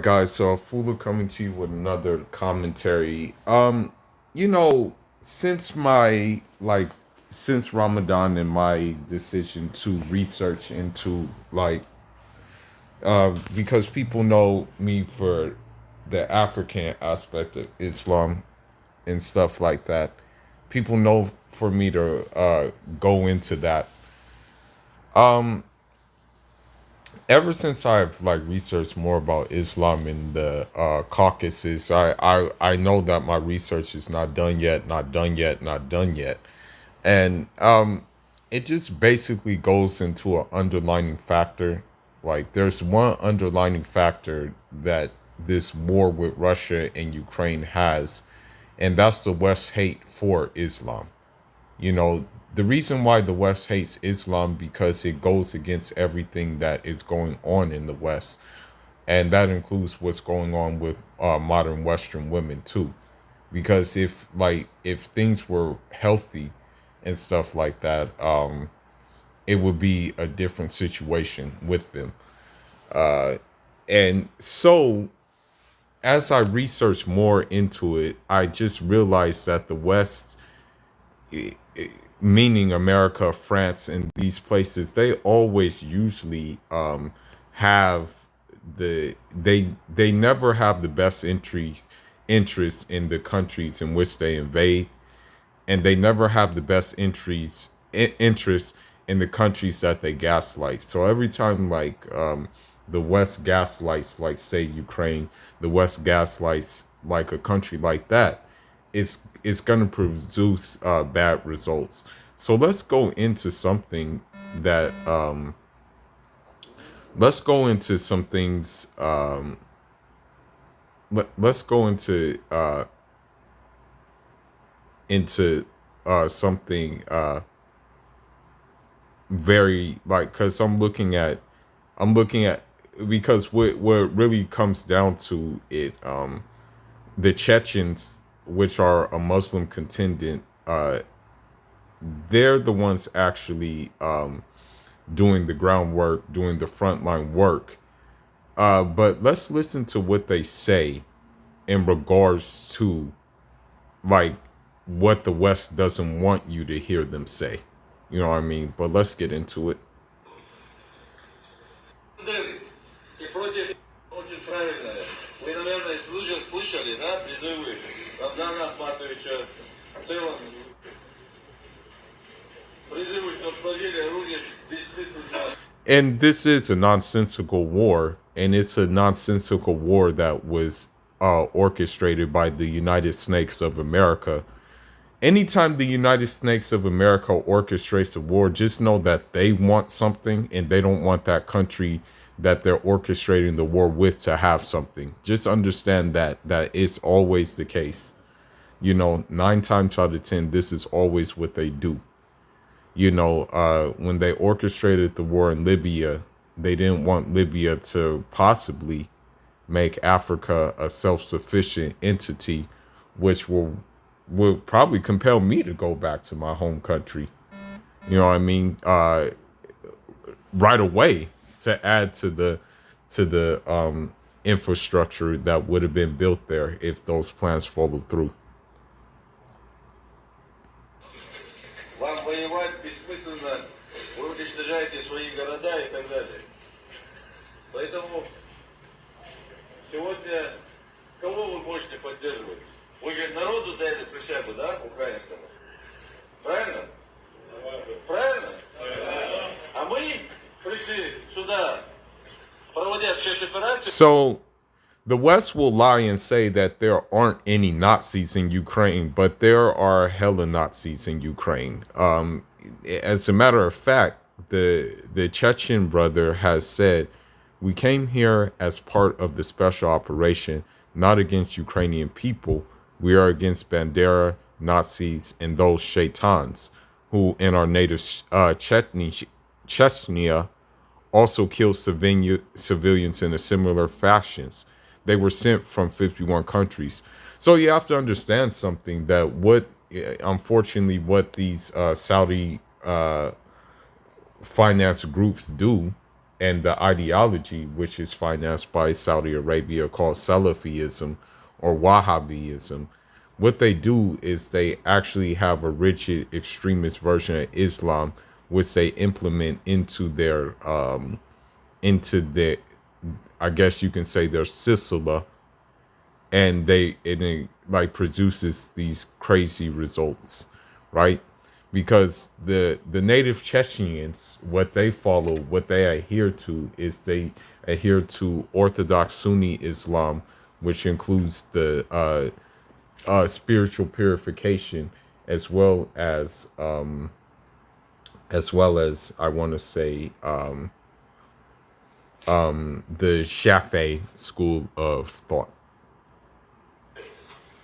Guys, so Fula coming to you with another commentary. You know, since my since Ramadan and my decision to research into because people know me for the African aspect of Islam and stuff like that. People know for me to go into that. Ever since I've researched more about Islam and the Caucasus, I know that my research is not done yet, not done yet, not done yet, and it just basically goes into an underlining factor. Like there's one underlining factor that this war with Russia and Ukraine has, and that's the West hate for Islam. You know, the reason why the West hates Islam because it goes against everything that is going on in the West, and that includes what's going on with modern Western women too. Because if things were healthy and stuff like that, it would be a different situation with them. And so as I researched more into it, I just realized that the West, meaning America, France, and these places, they always usually have they never have the best interest in the countries in which they invade, and they never have the best interest in the countries that they gaslight. So every time the West gaslights, like say Ukraine, the West gaslights like a country like that, it's going to produce bad results. So let's go into something that let's go into some things. Let's go into something very because I'm looking at because what really comes down to it, the Chechens, which are a Muslim contingent, they're the ones actually doing the groundwork, doing the frontline work. But let's listen to what they say in regards to like what the West doesn't want you to hear them say. You know what I mean? But let's get into it. И против очень правильное. Вы, наверное, слышали, да, призывы Рамзана Ахматовича в целом призывы, чтобы сложили оружие бессмысленно. And this is a nonsensical war, and it's a nonsensical war that was orchestrated by the United Snakes of America. Anytime the United Snakes of America orchestrates a war, just know that they want something and they don't want that country that they're orchestrating the war with to have something. Just understand that it's always the case. You know, 9 times out of 10, this is always what they do. You know, when they orchestrated the war in Libya, they didn't want Libya to possibly make Africa a self-sufficient entity, which will probably compel me to go back to my home country. You know what I mean? Right away to add to the infrastructure that would have been built there if those plans followed through. Вам воевать бессмысленно, вы уничтожаете свои города и так далее. Поэтому сегодня кого вы можете поддерживать? Вы же народу дали присягу, да, украинскому? Правильно? Правильно? А мы пришли сюда, проводя спецоперацию. So the West will lie and say that there aren't any Nazis in Ukraine, but there are hella Nazis in Ukraine. As a matter of fact, the Chechen brother has said, "We came here as part of the special operation, not against Ukrainian people. We are against Bandera, Nazis, and those shaitans who, in our native Chechnya, also killed civilians in a similar fashions. They were sent from 51 countries." So you have to understand something that unfortunately, what these Saudi finance groups do and the ideology, which is financed by Saudi Arabia, called Salafism or Wahhabism. What they do is they actually have a rigid extremist version of Islam, which they implement into their, I guess you can say, their Sisala, and it like produces these crazy results, right? Because the native Chechens, what they follow, what they adhere to, is they adhere to Orthodox Sunni Islam, which includes the spiritual purification, as well as I want to say the Shafi'i school of thought.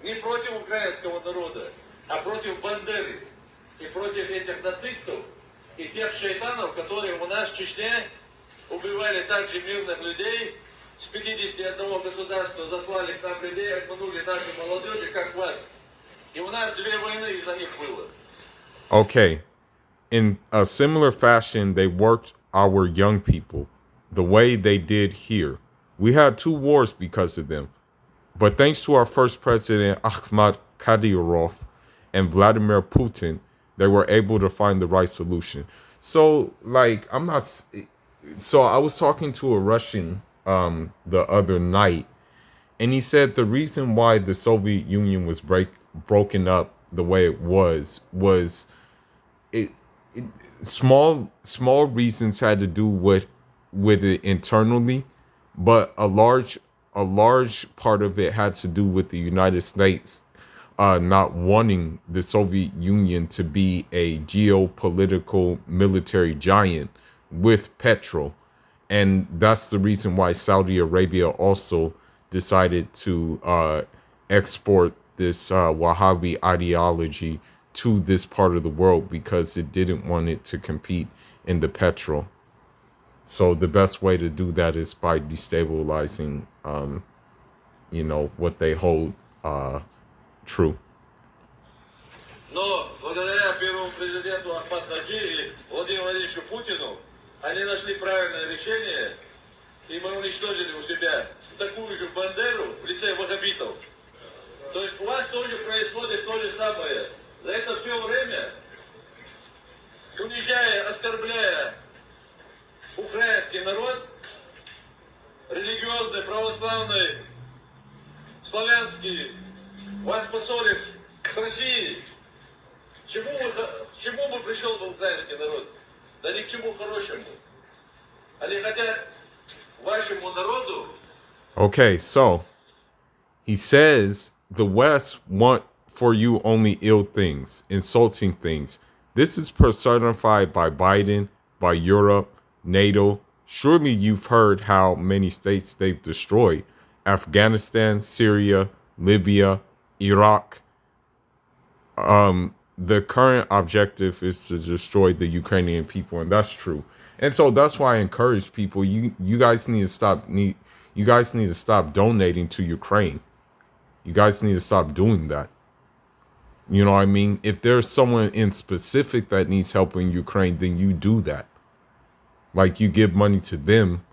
Не против украинского народа, а против Бандеры и против этих нацистов и тех шайтанов, которые у нас в Чечне убивали также мирных людей. С 51 государства заслали к нам людей, обманули нашу молодежь, как вас. И у нас 2 войны из-за них было. Okay. In a similar fashion, they worked our young people the way they did here. We had 2 wars because of them. But thanks to our first president, Ahmad Kadyrov, and Vladimir Putin, they were able to find the right solution. So, like, I'm not. So, I was talking to a Russian the other night, and he said the reason why the Soviet Union was broken up the way it was it, small reasons had to do with it internally, but a large part of it had to do with the United States not wanting the Soviet Union to be a geopolitical military giant with petrol. And that's the reason why Saudi Arabia also decided to export this Wahhabi ideology to this part of the world, because it didn't want it to compete in the petrol. So the best way to do that is by destabilizing, what they hold true. Но благодаря первому президенту Ахмад Хаджи и Владимиру Владимировичу Путину они нашли правильное решение, и мы уничтожили у себя такую же Бандеру в лице ваххабитов. То есть у вас тоже происходит то же самое. За это все время, унижая, оскорбляя украинский народ, религиозный, православный, славянский, вас поссорив с Россией, к чему бы пришел бы украинский народ? Да ни к чему хорошему. Они хотят вашему народу. Okay, so he says the West want for you only ill things, insulting things. This is personified by Biden, by Europe, NATO. Surely you've heard how many states they've destroyed: Afghanistan, Syria, Libya, Iraq. The current objective is to destroy the Ukrainian people, and that's true. And so that's why I encourage people, you guys need to stop donating to Ukraine. You guys need to stop doing that. You know what I mean? If there's someone in specific that needs help in Ukraine, then you do that. Like, you give money to them,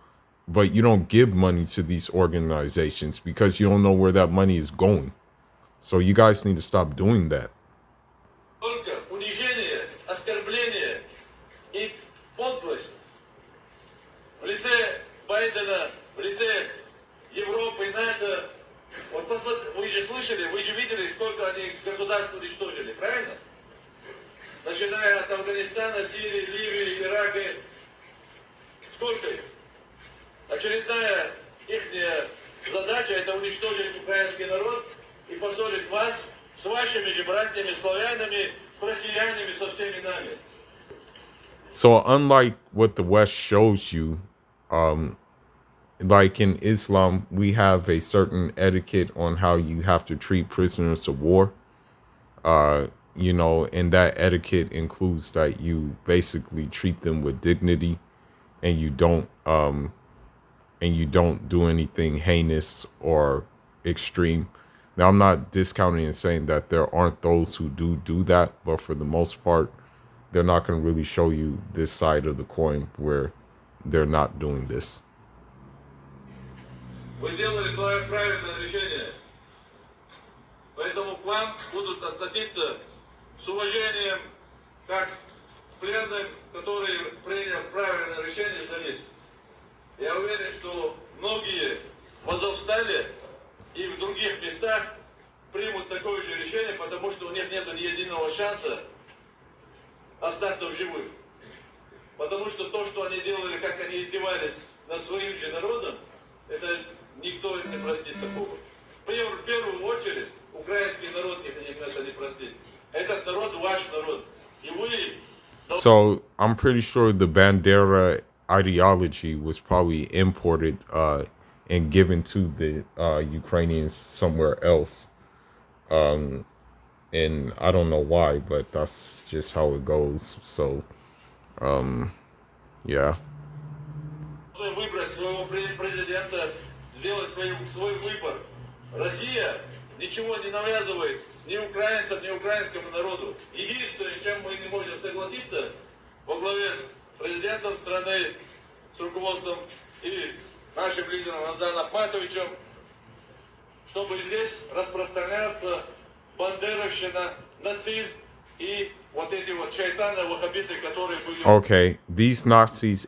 but you don't give money to these organizations because you don't know where that money is going. So you guys need to stop doing that. Только унижение, оскорбление и подлость в лице Байдена, в лице Европы и НАТО. Вот посмотрите, вы же слышали, вы же видели, сколько они государств уничтожили, правильно? Начиная от Афганистана, Сирии, Ливии, Ирака. Сколько их? Очередная их задача — это уничтожить украинский народ и поссорить вас с вашими же братьями славянами, с россиянами, со всеми нами. So unlike what the West shows you, like in Islam, we have a certain etiquette on how you have to treat prisoners of war. And that etiquette includes that you basically treat them with dignity, and you don't do anything heinous or extreme. Now, I'm not discounting and saying that there aren't those who do that, but for the most part, they're not going to really show you this side of the coin where they're not doing this. Вы делали правильное решение, поэтому к вам будут относиться с уважением, как к пленным, которые, приняв правильное решение, сдались. Я уверен, что многие в Азовстале и в других местах примут такое же решение, потому что у них нет ни единого шанса остаться в живых. Потому что то, что они делали, как они издевались над своим же народом, это никто не простит такого. В первую очередь, украинский народ это не простит. Этот народ ваш народ. И вы... So I'm pretty sure the Bandera ideology was probably imported and given to the Ukrainians somewhere else. And I don't know why, but that's just how it goes. So, yeah. Выбрать своего президента, сделать свой выбор. Россия ничего не навязывает ни украинцам, ни украинскому народу. Единственное, с чем мы не можем согласиться, во главе с президентом страны, с руководством и нашим лидером Рамзаном Ахматовичем, чтобы здесь распространяться бандеровщина, нацизм и вот эти вот шайтаны, ваххабиты, которые были... Okay, these Nazis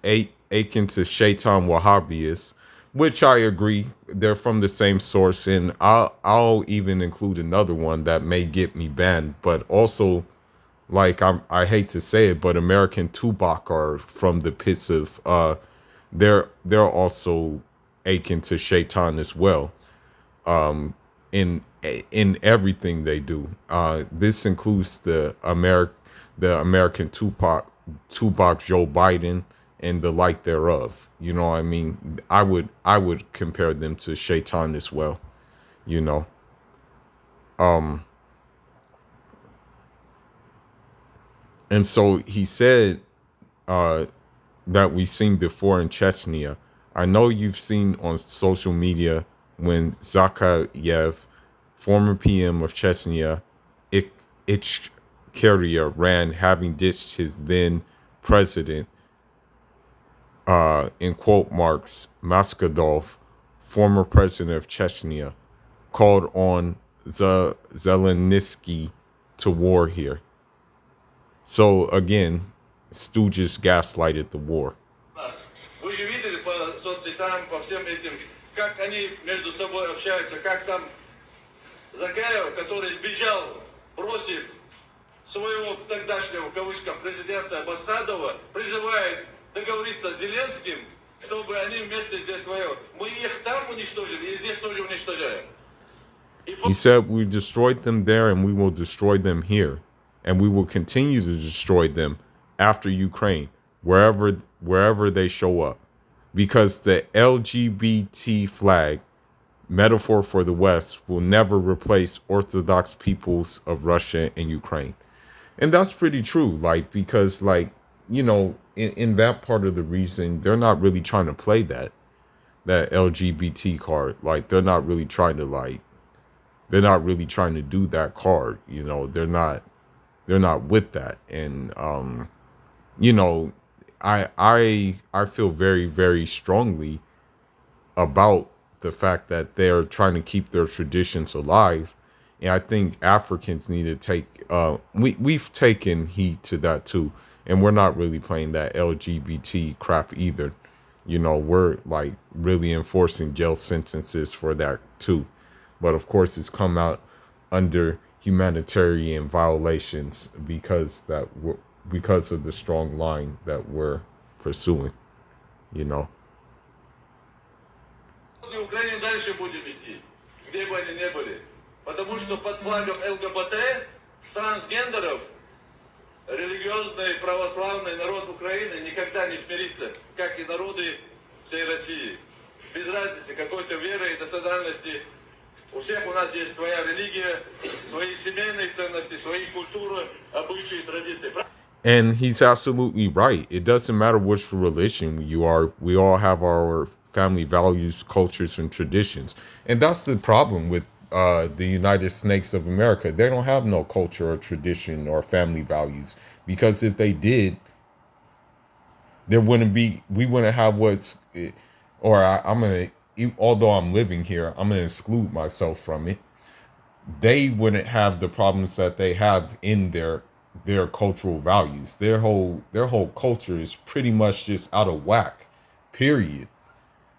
akin to Shaitan Wahhabis, which I agree, they're from the same source, and I'll even include another one that may get me banned, but also, like I hate to say it, but American Tupac are from the pits of they're also akin to Shaitan as well. In everything they do. This includes the American Tupac Joe Biden and the like thereof. You know what I mean? I would compare them to Shaitan as well, you know. And so he said that we've seen before in Chechnya. I know you've seen on social media when Zakayev, former PM of Chechnya, Ichkeria, ran, having ditched his then president, in quote marks, Maskadov, former president of Chechnya, called on Zelensky to war here. So again, stooges gaslighted the war. Вы же видели по соцсетям, по всем этим, как они между собой общаются, как там Закаев, который сбежал, бросив своего тогдашнего, в кавычках, президента Басадова, призывает договориться с Зеленским, чтобы они вместе здесь воевали. Мы их там уничтожили, и здесь тоже уничтожаем. He said we destroyed them there and we will destroy them here. And we will continue to destroy them after Ukraine, wherever they show up. Because the LGBT flag, metaphor for the West, will never replace Orthodox peoples of Russia and Ukraine. And that's pretty true, like, because, like, you know, in that part of the reason, they're not really trying to play that LGBT card. Like, they're not really trying to do that card. You know, they're not with that. And you know, I feel very, very strongly about the fact that they're trying to keep their traditions alive. And I think Africans need to take we've taken heed to that too. And we're not really playing that LGBT crap either. You know, we're like really enforcing jail sentences for that too. But of course it's come out under humanitarian violations because of the strong line that we're pursuing, you know. Украине дальше будем идти, где бы они ни были, потому что под флагом ЛГБТ, трансгендеров, религиозный православный народ Украины никогда не смирится, как и народы всей России. Без разницы какой-то веры и национальности. У всех у нас есть своя религия, свои семейные ценности, свои культуры, обычаи, традиции. And he's absolutely right. It doesn't matter which religion you are. We all have our family values, cultures, and traditions. And that's the problem with the United Snakes of America. They don't have no culture or tradition or family values. Because if they did, We wouldn't have or I'm gonna, although I'm living here, I'm gonna exclude myself from it. They wouldn't have the problems that they have in their cultural values. Their whole culture is pretty much just out of whack. Period.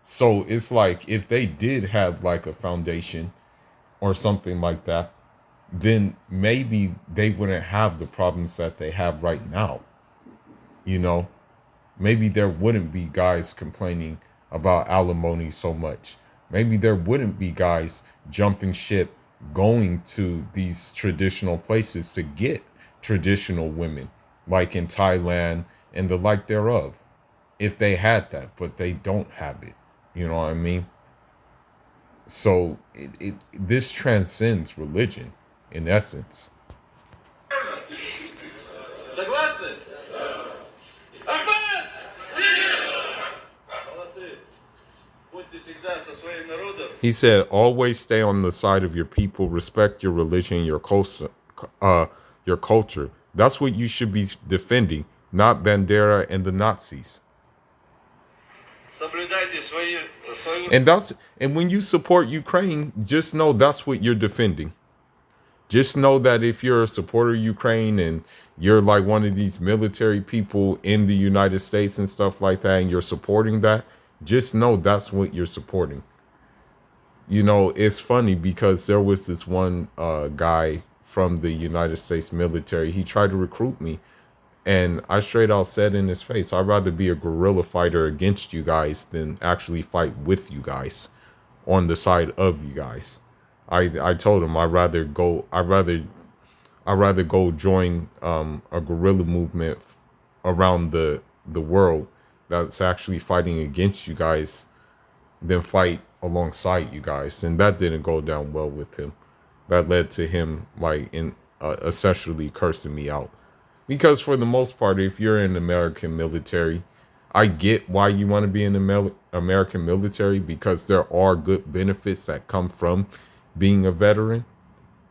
So it's like if they did have like a foundation or something like that, then maybe they wouldn't have the problems that they have right now. You know, maybe there wouldn't be guys complaining about alimony so much. Maybe there wouldn't be guys jumping ship going to these traditional places to get traditional women, like in Thailand and the like thereof, if they had that, but they don't have it. You know what I mean? So this transcends religion in essence. Согласны? Ахмед! Молодцы. Будьте всегда со своим народом. He said, always stay on the side of your people, respect your religion, your culture. That's what you should be defending, not Bandera and the Nazis. Соблюдайте свою. And when you support Ukraine, just know that's what you're defending. Just know that if you're a supporter of Ukraine and you're like one of these military people in the United States and stuff like that, and you're supporting that, just know that's what you're supporting. You know, it's funny because there was this one guy from the United States military. He tried to recruit me, and I straight out said in his face, I'd rather be a guerrilla fighter against you guys than actually fight with you guys on the side of you guys. I told him I'd rather go join a guerrilla movement around the world that's actually fighting against you guys than fight alongside you guys. And that didn't go down well with him. That led to him like in essentially cursing me out. Because for the most part, if you're in the American military, I get why you want to be in the American military, because there are good benefits that come from being a veteran.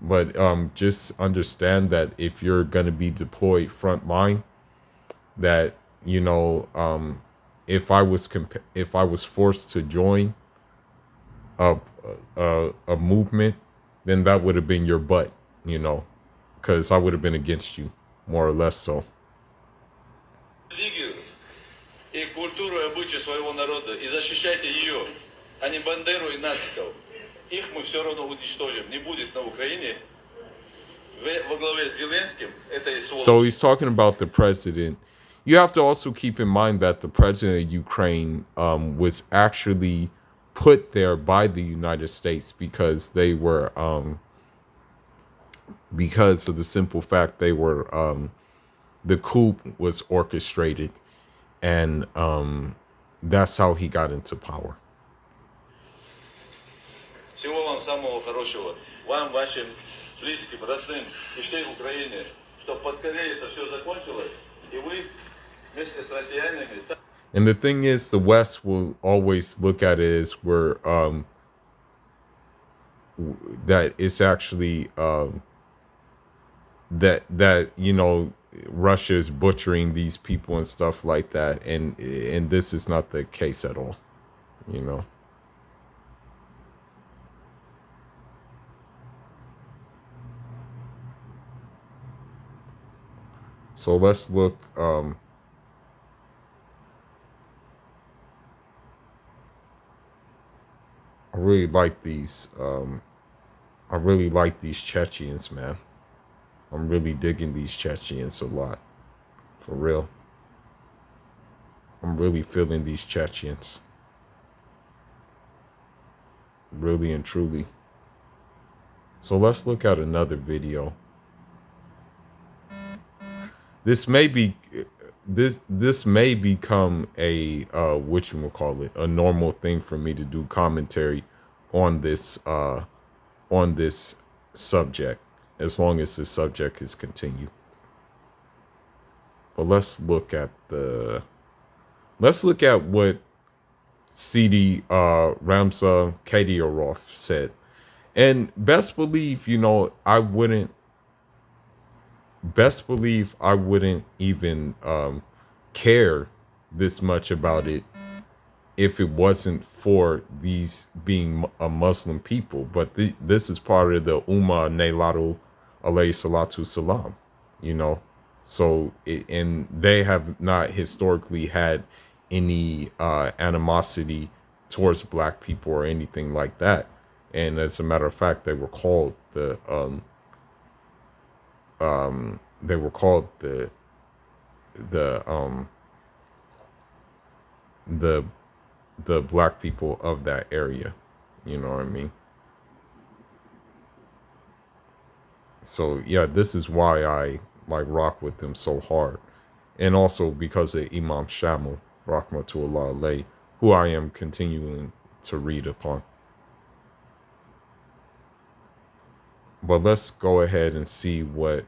But just understand that if you're going to be deployed front line, that if I was forced to join a a movement, then that would have been your butt, because I would have been against you, more or less so. Религию и культуру и обычаи своего народа и защищайте ее, а не Бандеру и нациков. Их мы все равно уничтожим. Не будет на Украине во главе с Зеленским этой сволочи. So he's talking about the president. You have to also keep in mind that the president of Ukraine was actually put there by the United States because they were because of the simple fact they were the coup was orchestrated, and that's how he got into power. Всего вам самого хорошего. Вам, вашим близким, родным и всей Украине, чтобы поскорее это все закончилось, и вы вместе с россиянами. And the thing is, the West will always look at it as that it's actually that Russia is butchering these people and stuff like that, and this is not the case at all. So let's look. I really like these. I really like these Chechens, man. I'm really digging these Chechens a lot, for real. I'm really feeling these Chechens, really and truly. So let's look at another video. This may become a a normal thing for me to do commentary on this subject, as long as the subject is continued. But let's look at what CD Ramzan Kadyrov said. And best believe I wouldn't even care this much about it if it wasn't for these being a Muslim people. But this is part of the Ummah Neilaru alayhi salatu salam, you know. So, and they have not historically had any animosity towards black people or anything like that. And as a matter of fact, they were called the the the black people of that area. You know what I mean? So yeah, this is why I like rock with them so hard. And also because of Imam Shamil, Rahmatullah alayh, who I am continuing to read upon. But let's go ahead and see what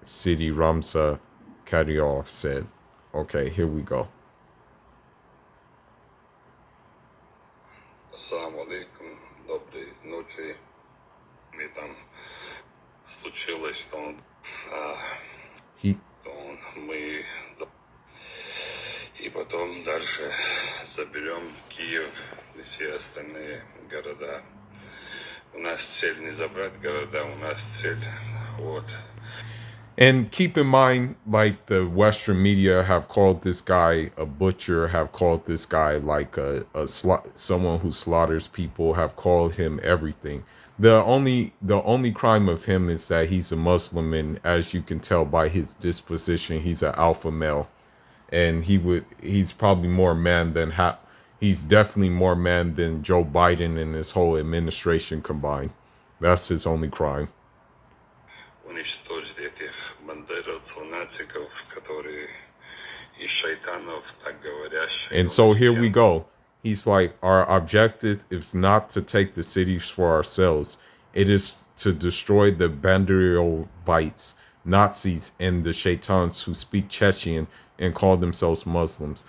Sidi Ramzan Kadyrov said. Okay, here we go. Assalamu alaikum, доброй ночи. Мне там случилось, что мы и потом дальше заберем Киев и все остальные города. У нас цель не забрать города, у нас цель вот. And keep in mind, like the Western media have called this guy a butcher, have called this guy like someone who slaughters people, have called him everything. The only crime of him is that he's a Muslim, and as you can tell by his disposition, he's an alpha male, and he's probably more man than he's definitely more man than Joe Biden and his whole administration combined. That's his only crime. Уничтожить этих бандеровцев, нациков, которые из шайтанов, так говорящих. And so here we go. He's like, our objective is not to take the cities for ourselves. It is to destroy the Banderovites, Nazis, and the shaitans who speak Chechen and call themselves Muslims.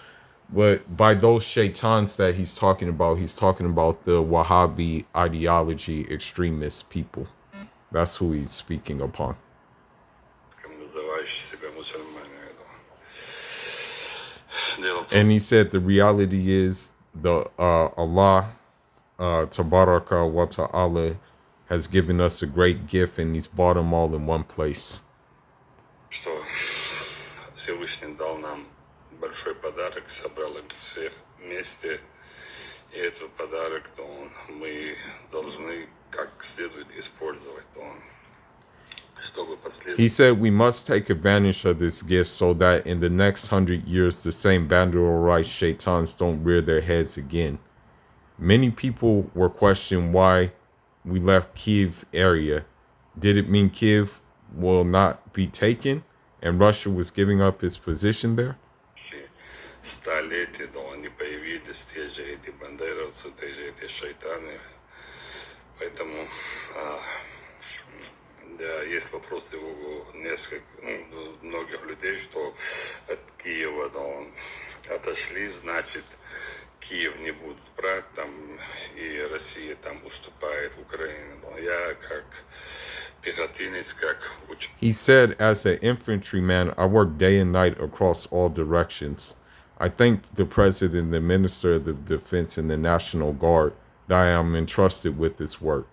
But by those shaitans that he's talking about the Wahhabi ideology extremist people. That's who he's speaking upon. And he said the reality is the Allah Tabaraka wa Ta'ala has given us a great gift, and he's brought them all in one place. Что Всевышний дал нам большой подарок, собрал их всех вместе, и этот подарок, мы должны как следует использовать, чтобы последовать. He said we must take advantage of this gift so that in the next 100 years the same Banderorite shaitans don't rear their heads again. Many people were questioning why we left Kiev area. Did it mean Kiev will not be taken and Russia was giving up its position there? Столетия, они появились, те же эти бандеровцы, те же эти шайтаны. Поэтому да, есть вопросы у многих людей, что от Киева отошли, значит, Киев не будут брать, там, и Россия там уступает Украине. Я как пехотинец, как учитель. He said, as an infantryman, I work day and night across all directions. I thank the President, the Minister of the Defense, and the National Guard that I am entrusted with this work.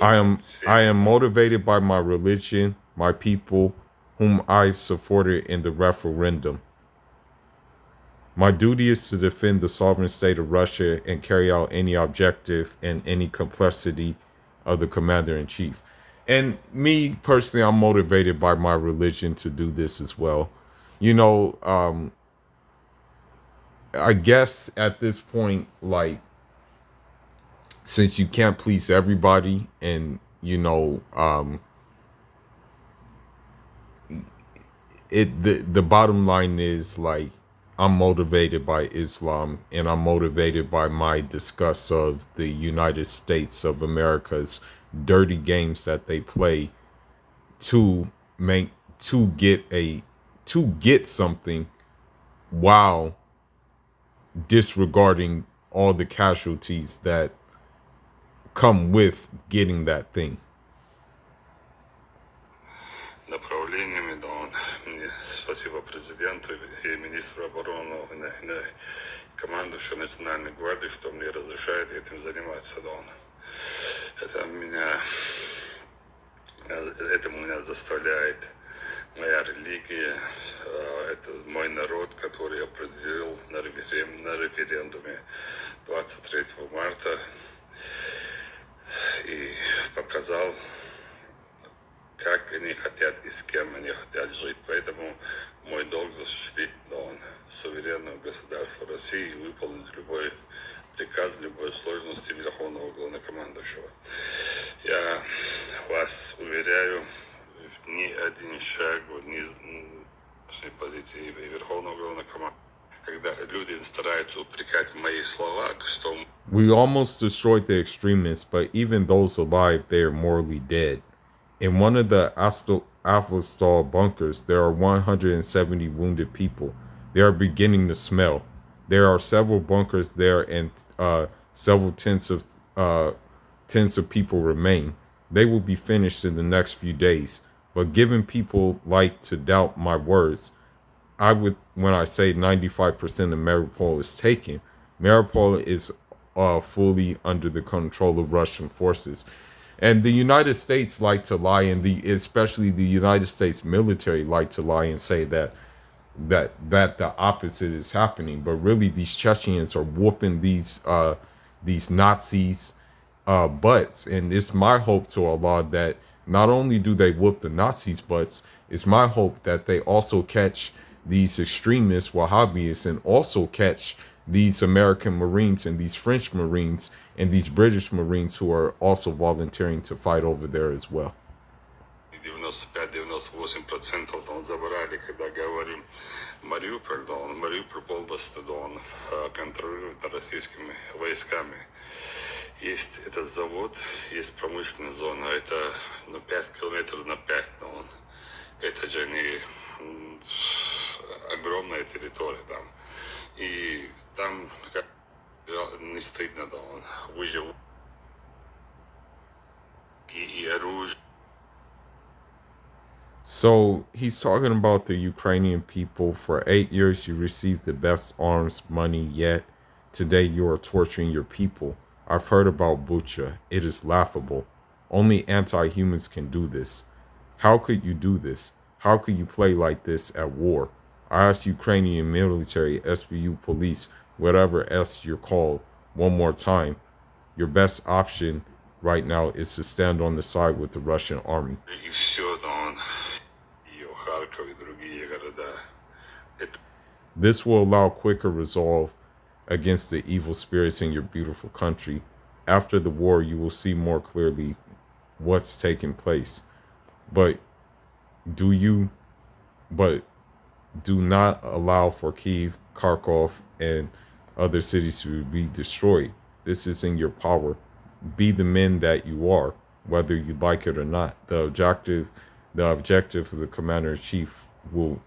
I am motivated by my religion, my people, whom I've supported in the referendum. My duty is to defend the sovereign state of Russia and carry out any objective and any complexity of the commander-in-chief. And me personally, I'm motivated by my religion to do this as well. You know, I guess at this point, like, since you can't please everybody, and you know, the bottom line is, like, I'm motivated by Islam, and I'm motivated by my disgust of the United States of America's dirty games that they play to get something while disregarding all the casualties that come with getting that thing. направлениями, да, он, мне спасибо президенту и министру обороны, и командующему Национальной гвардии, что мне разрешает этим заниматься, да, он. Это этому меня заставляет моя религия, это мой народ, который определил на референдуме 23 марта и показал, как они хотят и с кем они хотят жить. Поэтому мой долг защитить суверенного государства России и выполнить любой приказ в любой сложности Верховного Главнокомандующего. Я вас уверяю, ни один шаг ни нашей позиции Верховного Главнокомандующего, когда люди стараются упрекать мои слова, что we almost destroyed the extremists, but even those alive, they are morally dead. In one of the Azovstal bunkers, there are 170 wounded people. They are beginning to smell. There are several bunkers there, and several tens of people remain. They will be finished in the next few days. But given people like to doubt my words, when I say 95% of Mariupol is taken, Mariupol is fully under the control of Russian forces. And the United States like to lie, and especially the United States military like to lie and say that the opposite is happening. But really, these Chechens are whooping these Nazis butts, and it's my hope to Allah that not only do they whoop the Nazis butts, it's my hope that they also catch these extremist Wahhabis and also catch these American Marines and these French Marines and these British Marines who are also volunteering to fight over there as well. 95-98% он забрали, когда говорим Мариуполь, да, он Мариуполь полностью, да, он контролирует российскими войсками. Есть этот завод, есть промышленная зона, это 5 километров на 5, да, он. Это же не огромная территория там. И там не стыдно, да, он выжил и оружие. So he's talking about the Ukrainian people. For 8 years, you received the best arms money yet. Today, you are torturing your people. I've heard about Bucha. It is laughable. Only anti-humans can do this. How could you do this? How could you play like this at war? I ask Ukrainian military, SBU police, whatever else you're called, one more time. Your best option right now is to stand on the side with the Russian army. This will allow quicker resolve against the evil spirits in your beautiful country. After the war, you will see more clearly what's taking place. But do not allow for Kyiv, Kharkov, and other cities to be destroyed. This is in your power. Be the men that you are, whether you like it or not. The objective of the commander-in-chief will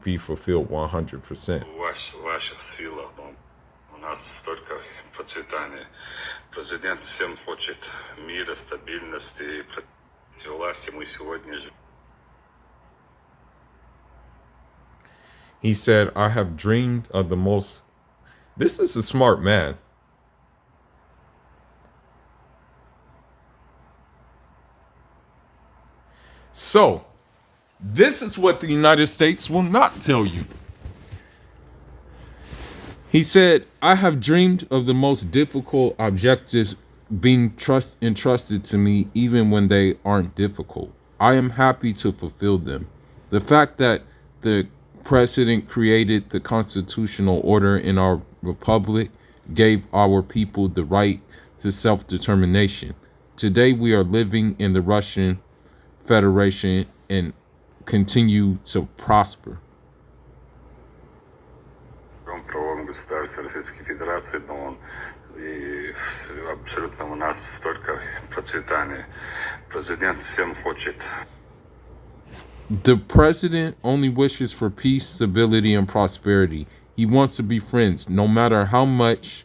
be fulfilled 100%. Ваша сила, у нас столько процветания. Президент всем хочет мира, стабильности, власти. Мы сегодня же. He said, I have dreamed of the most. This is a smart man. So, this is what the United States will not tell you. He said, I have dreamed of the most difficult objectives being entrusted to me, even when they aren't difficult. I am happy to fulfill them. The fact that the president created the constitutional order in our republic gave our people the right to self-determination. Today, we are living in the Russian Federation and continue to prosper. Правовом государстве Российской Федерации, но он и абсолютно у нас столько процветания. Президент всем хочет. The president only wishes for peace, stability, and prosperity. He wants to be friends, no matter how much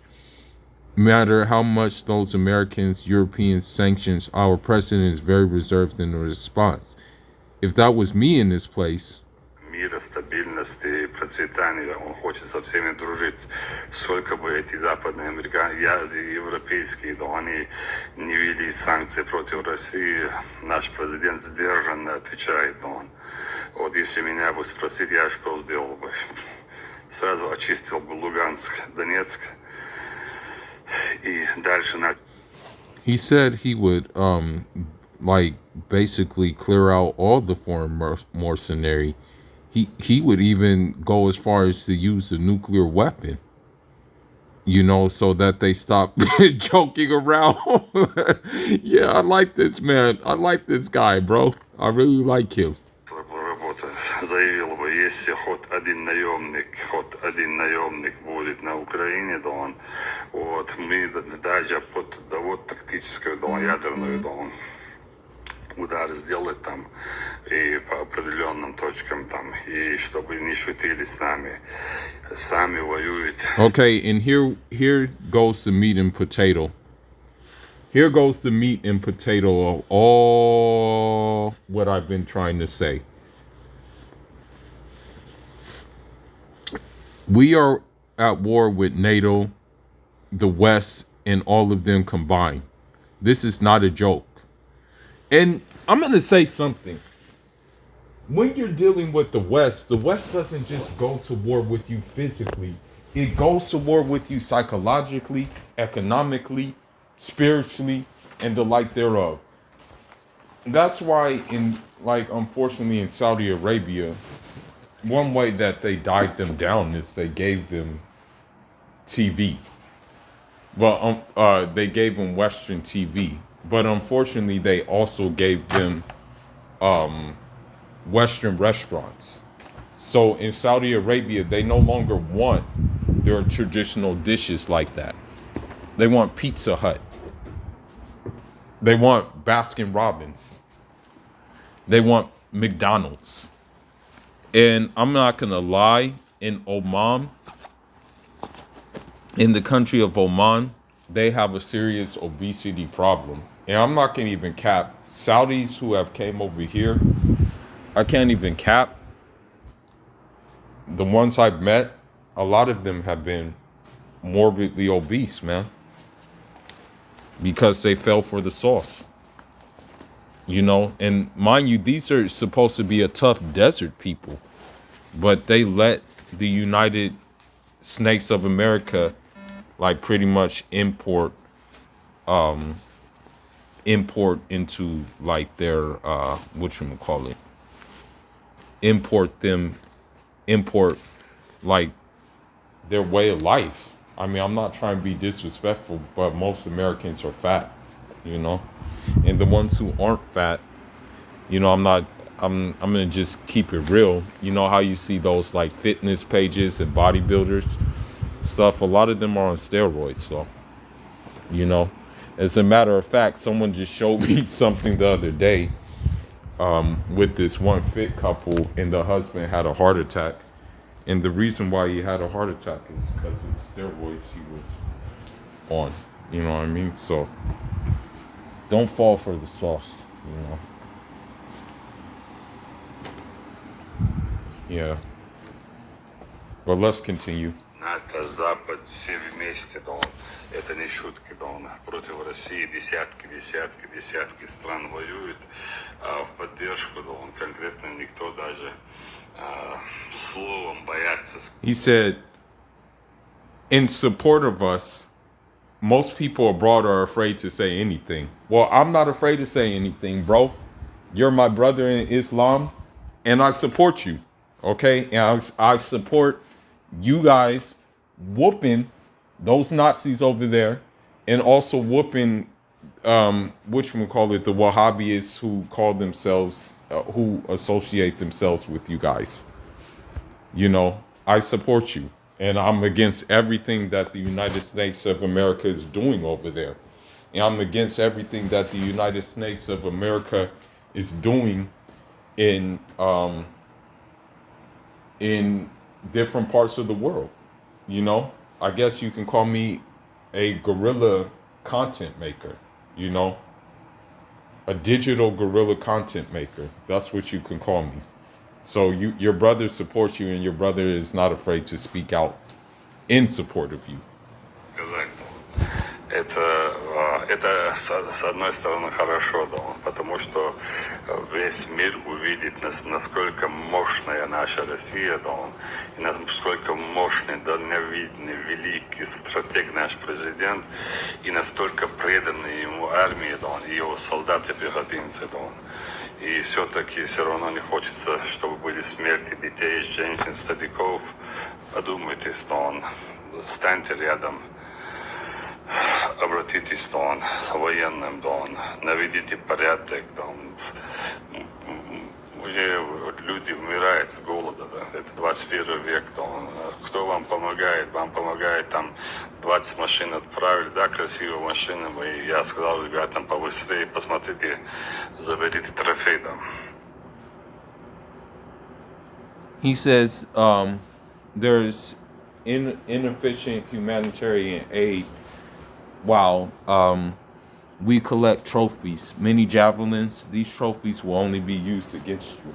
those Americans, Europeans sanctions. Our president is very reserved in the response. If that was me in this place, мира, стабильности, процветания. Он хочет со всеми дружить. Сколько бы эти западные американцы, европейские, да, они не ввели санкции против России, наш президент сдержанно отвечает, да, он. Вот если меня бы спросить, я что сделал бы? Сразу очистил бы Луганск, Донецк и дальше на... he said he would like basically clear out all the foreign mercenary. He would even go as far as to use a nuclear weapon, you know, so that they stop joking around. Yeah, I like this man. I like this guy, bro. I really like him. Заявил бы, если хоть один наемник будет на Украине, да он, вот, мы даже под довод тактическую, да, ядерную, да, он, удар сделать там и по определенным точкам там, и чтобы не шутили с нами, сами воюют. Okay, and here goes the meat and potato. Here goes the meat and potato of all what I've been trying to say. We are at war with NATO, the West, and all of them combined. This is not a joke. And I'm going to say something. When you're dealing with the West doesn't just go to war with you physically. It goes to war with you psychologically, economically, spiritually, and the like thereof. That's why unfortunately in Saudi Arabia, one way that they died them down is they gave them TV. Well, they gave them Western TV, but unfortunately, they also gave them Western restaurants. So in Saudi Arabia, they no longer want their traditional dishes like that. They want Pizza Hut. They want Baskin Robbins. They want McDonald's. And I'm not going to lie, in Oman, in the country of Oman, they have a serious obesity problem. And I'm not going to even cap Saudis who have came over here. I can't even cap. The ones I've met, a lot of them have been morbidly obese, man. Because they fell for the sauce. You know, and mind you, these are supposed to be a tough desert people, but they let the United Snakes of America like pretty much import into like their whatchamacallit, import like their way of life. I mean, I'm not trying to be disrespectful, but most Americans are fat, you know? And the ones who aren't fat, you know, I'm gonna just keep it real. You know how you see those like fitness pages and bodybuilders stuff? A lot of them are on steroids, so you know. As a matter of fact, someone just showed me something the other day with this one fit couple, and the husband had a heart attack. And the reason why he had a heart attack is because of the steroids he was on. You know what I mean? So don't fall for the sauce, you know. Yeah. But let's continue. НАТО, Запад, все вместе, да, это не шутки, да, против России десятки стран воюют, а в поддержку, да, конкретно никто даже словом боятся. He said, in support of us, most people abroad are afraid to say anything. Well, I'm not afraid to say anything, bro. You're my brother in Islam, and I support you, okay? And I support you guys whooping those Nazis over there, and also whooping, the Wahhabis who call themselves, who associate themselves with you guys. You know, I support you, and I'm against everything that the United States of America is doing over there. And I'm against everything that the United States of America is doing in different parts of the world. You know, I guess you can call me a guerrilla content maker, you know. A digital guerrilla content maker. That's what you can call me. So your brother supports you, and your brother is not afraid to speak out in support of you. Сказать, это с одной стороны хорошо, да, потому что весь мир увидит, насколько мощная наша Россия, да, и насколько мощный, дальновидный, великий стратег наш президент, и настолько преданные ему армии, да, и его солдаты-пехотинцы, да. И все-таки все равно не хочется, чтобы были смерти детей, женщин, стариков. Подумайте, что станьте рядом, обратитесь к военным, наведите порядок, уже люди умирают с голода, да. Это 21 век, кто вам помогает? Вам помогает, там 20 машин отправили, да, красивые машины, и я сказал ребятам, побыстрее, посмотрите, заберите трофей, да. He says there's inefficient humanitarian aid while we collect trophies, many javelins. These trophies will only be used against you.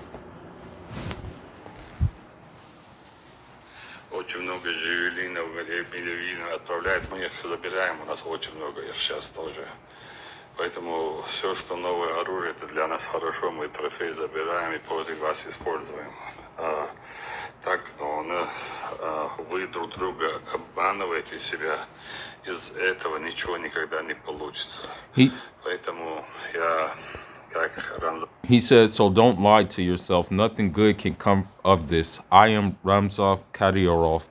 Очень много джавелинов, милевинов отправляют, мы их забираем, у нас очень много их сейчас тоже. Поэтому все, что новое оружие, это для нас хорошо, мы трофей забираем и против вас используем. Так, вы друг друга обманываете себя, из этого ничего никогда не получится. Поэтому я, как Рамзан... He says, so don't lie to yourself. Nothing good can come of this. I am Ramzan Kadyrov,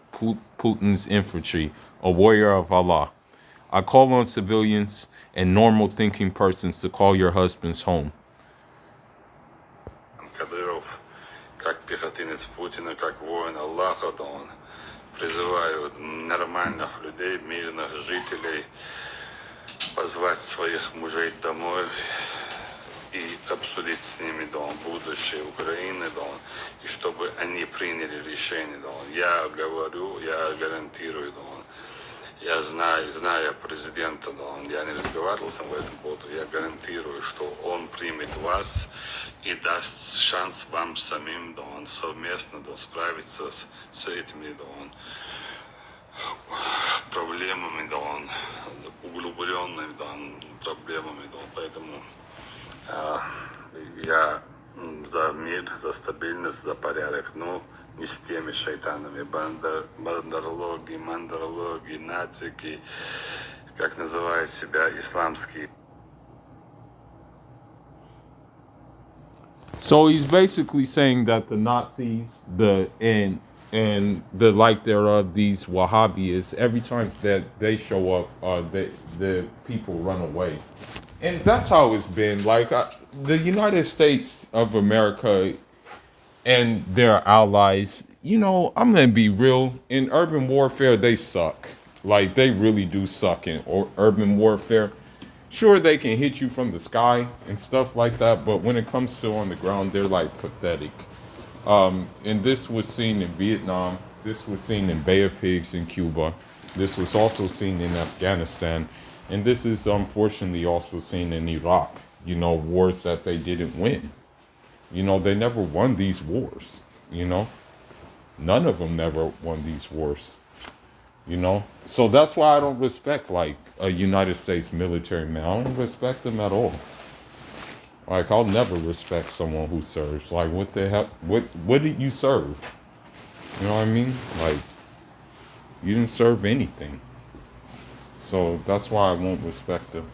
Putin's infantry, a warrior of Allah. I call on civilians and normal thinking persons to call your husbands home. Кадыров, как пехотинец Путина, как воин Аллаха, то он призываю нормальных людей, мирных жителей позвать своих мужей домой и обсудить с ними будущее Украины, и чтобы они приняли решение. Я говорю, я гарантирую, я зная президента, я не разговаривал с ним в этом поводу, я гарантирую, что он примет вас и даст шанс вам самим, совместно справиться с этими проблемами, углубленными проблемами. Поэтому я за мир, за стабильность, за порядок, но не с теми шайтанами, мандарлоги, нацики, как называют себя исламские. So he's basically saying that the Nazis, and the like thereof, these Wahhabis, every time that they show up, the people run away, and that's how it's been. Like the United States of America and their allies. You know, I'm gonna be real. In urban warfare, they suck. Like they really do suck in urban warfare. Sure, they can hit you from the sky and stuff like that, but when it comes to on the ground, they're like pathetic. And this was seen in Vietnam. This was seen in Bay of Pigs in Cuba. This was also seen in Afghanistan. And this is unfortunately also seen in Iraq. You know, wars that they didn't win. You know, they never won these wars. You know, none of them never won these wars. You know, so that's why I don't respect like a United States military man. I don't respect them at all. Like I'll never respect someone who serves. Like what the hell? What did you serve? You know what I mean? Like you didn't serve anything. So that's why I won't respect them.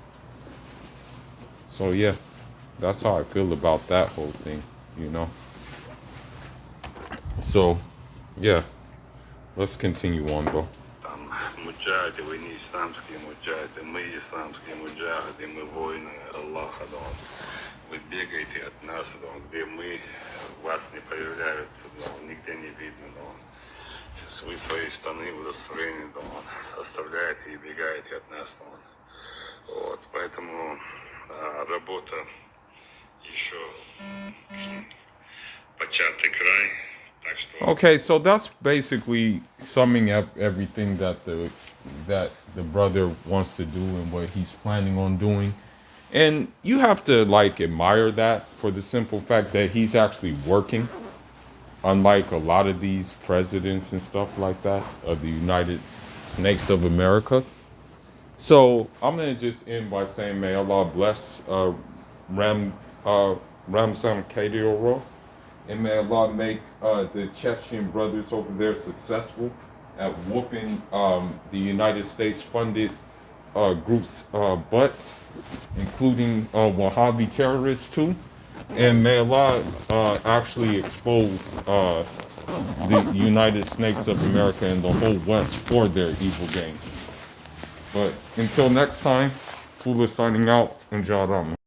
So yeah, that's how I feel about that whole thing. You know. So yeah, let's continue on though. Муджахиды, вы не исламские муджахиды, мы исламские муджахиды, мы воины Аллаха, вы бегаете от нас, где мы, вас не появляются, нигде не видно, вы свои штаны удостоверения оставляете и бегаете от нас, вот, поэтому работа еще початый край. Okay, so that's basically summing up everything that the brother wants to do and what he's planning on doing. And you have to like admire that for the simple fact that he's actually working, unlike a lot of these presidents and stuff like that of the United Snakes of America. So I'm gonna just end by saying, may Allah bless Ram Ramzan Kadyrov, and may Allah make the Chechen brothers over there successful at whooping the United States funded groups' butts, including Wahhabi terrorists too. And may Allah actually expose the United Snakes of America and the whole West for their evil games. But until next time, Fula signing out, and Jaram.